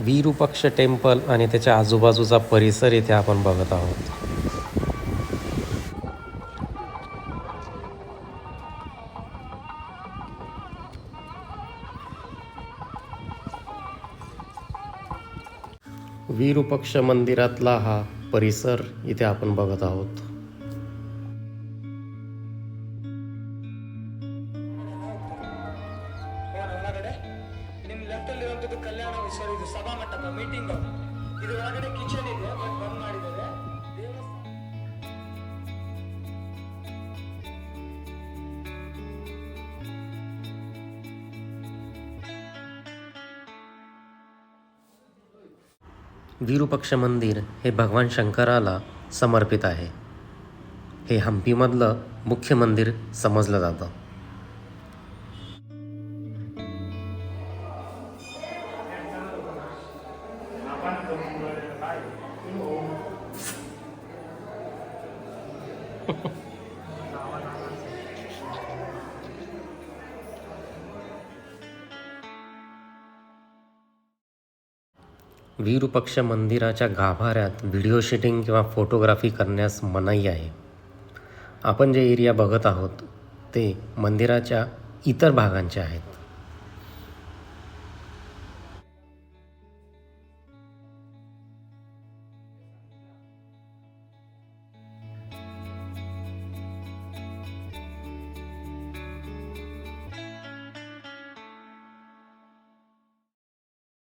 Virupaksha temple आणि त्याच्या आजूबाजूचा परिसर इथे आपण बघत आहोत. विरूपाक्ष मंदिरातला हा परिसर इथे आपण बघत आहोत. विरूपाक्ष मंदिर हे भगवान शंकराला समर्पित आहे. हे हम्पीमधलं मुख्य मंदिर समजलं जातं. विरूपाक्ष मंदिराच्या गाभाऱ्यात व्हिडिओ शूटिंग किंवा फोटोग्राफी करण्यास मनाई आहे. आपण जे एरिया बघत आहोत ते मंदिराच्या इतर भागांचे आहेत.